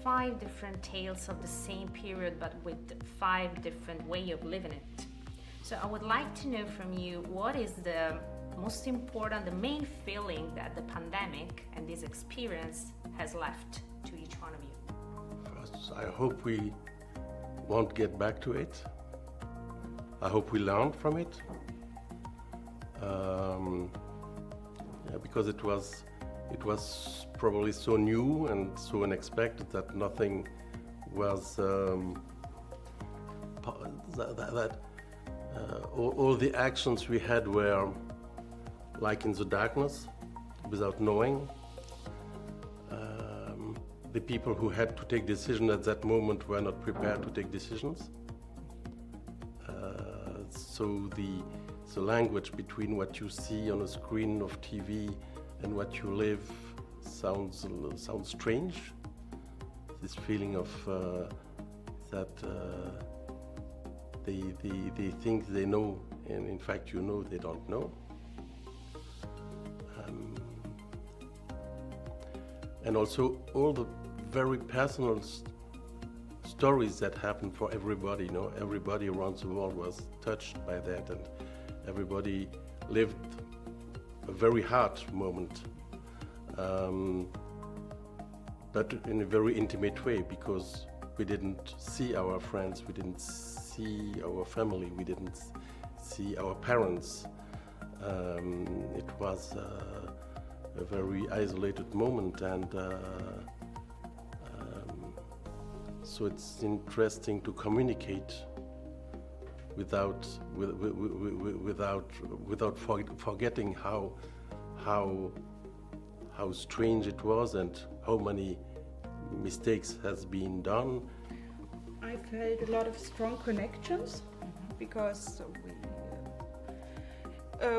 5 different tales of the same period, but with 5 different way of living it. So I would like to know from you, what is the most important, the main feeling that the pandemic and this experience has left to each one of you? First, I hope we won't get back to it. I hope we learn from it. Because it was probably so new and so unexpected that nothing was all the actions we had were like in the darkness, without knowing. The people who had to take decisions at that moment were not prepared to take decisions. So the language between what you see on a screen of TV and what you live sounds strange. This feeling of that they think they know, and in fact you know they don't know. And also all the very personal stories that happened for everybody. Everybody around the world was touched by that, and everybody lived a very hard moment, but in a very intimate way, because we didn't see our friends, we didn't see our family, we didn't see our parents. It was a very isolated moment, and so it's interesting to communicate without forgetting how strange it was and how many mistakes has been done. I felt a lot of strong connections because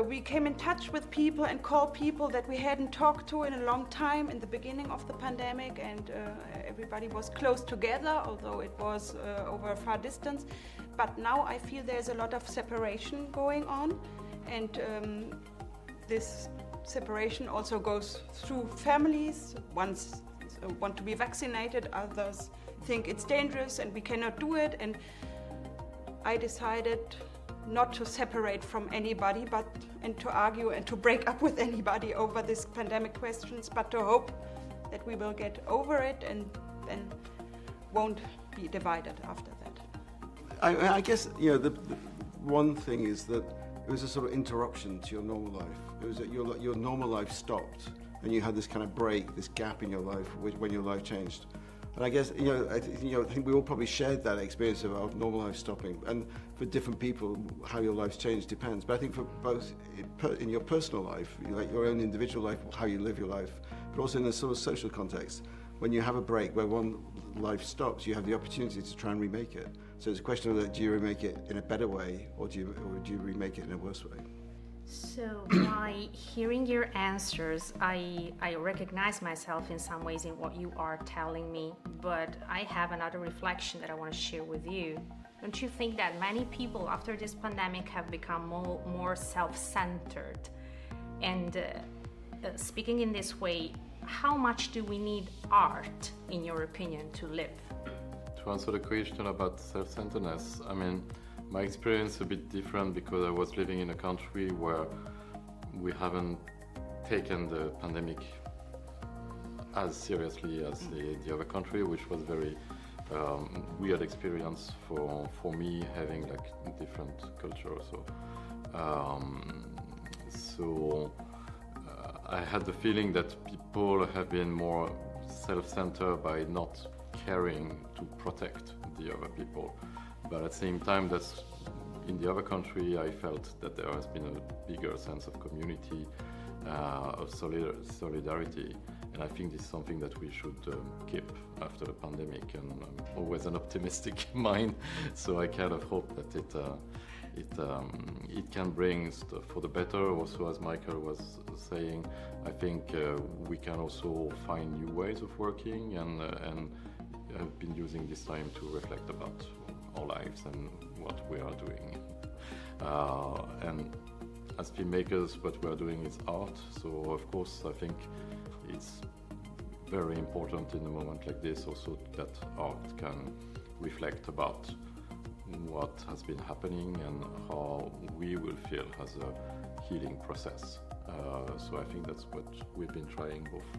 we came in touch with people and called people that we hadn't talked to in a long time in the beginning of the pandemic, and everybody was close together, although it was over a far distance. But now I feel there's a lot of separation going on, and this separation also goes through families. Ones want to be vaccinated, others think it's dangerous and we cannot do it, and I decided not to separate from anybody, and to argue and to break up with anybody over these pandemic questions, but to hope that we will get over it and then won't be divided after that. I guess the one thing is that it was a sort of interruption to your normal life. It was that your normal life stopped, and you had this kind of break, this gap in your life when your life changed. And I guess I think we all probably shared that experience of normal life stopping. And for different people, how your life's changed depends. But I think for both in your personal life, like your own individual life, how you live your life, but also in a sort of social context, when you have a break where one life stops, you have the opportunity to try and remake it. So it's a question of do you remake it in a better way, or do you remake it in a worse way? So by hearing your answers, I recognize myself in some ways in what you are telling me, but I have another reflection that I want to share with you. Don't you think that many people after this pandemic have become more self-centered? And speaking in this way, how much do we need art, in your opinion, to live? To answer the question about self-centeredness, my experience is a bit different because I was living in a country where we haven't taken the pandemic as seriously as the other country, which was very weird experience for me, having like different culture. So I had the feeling that people have been more self-centered by not caring to protect the other people. But at the same time, that's in the other country, I felt that there has been a bigger sense of community, of solidarity. And I think this is something that we should keep after the pandemic. And I'm always an optimistic mind, so I kind of hope that it can bring stuff for the better. Also, as Michael was saying, I think we can also find new ways of working, and I've been using this time to reflect about our lives and what we are doing. And as filmmakers, what we are doing is art. So of course, I think it's very important in a moment like this also that art can reflect about what has been happening and how we will feel as a healing process. So I think that's what we've been trying both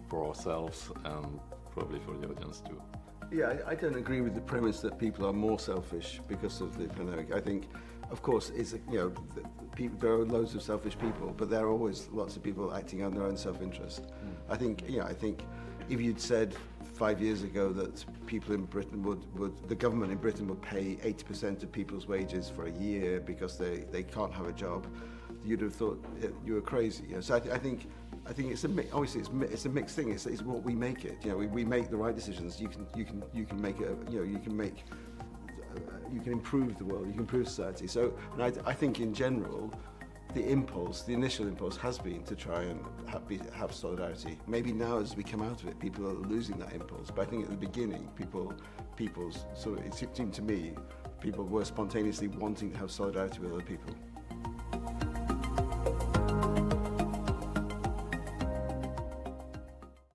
for ourselves and probably for the audience too. Yeah, I don't agree with the premise that people are more selfish because of the pandemic. I think, of course, there are loads of selfish people, but there are always lots of people acting on their own self-interest. I think if you'd said 5 years ago that people in Britain the government in Britain would pay 80% of people's wages for a year because they can't have a job, you'd have thought you were crazy. So I think it's obviously it's a mixed thing. It's what we make it. We make the right decisions. You can make it. You can improve the world. You can improve society. So, and I think in general, the initial impulse has been to try and have solidarity. Maybe now as we come out of it, people are losing that impulse. But I think at the beginning, it seemed to me, people were spontaneously wanting to have solidarity with other people.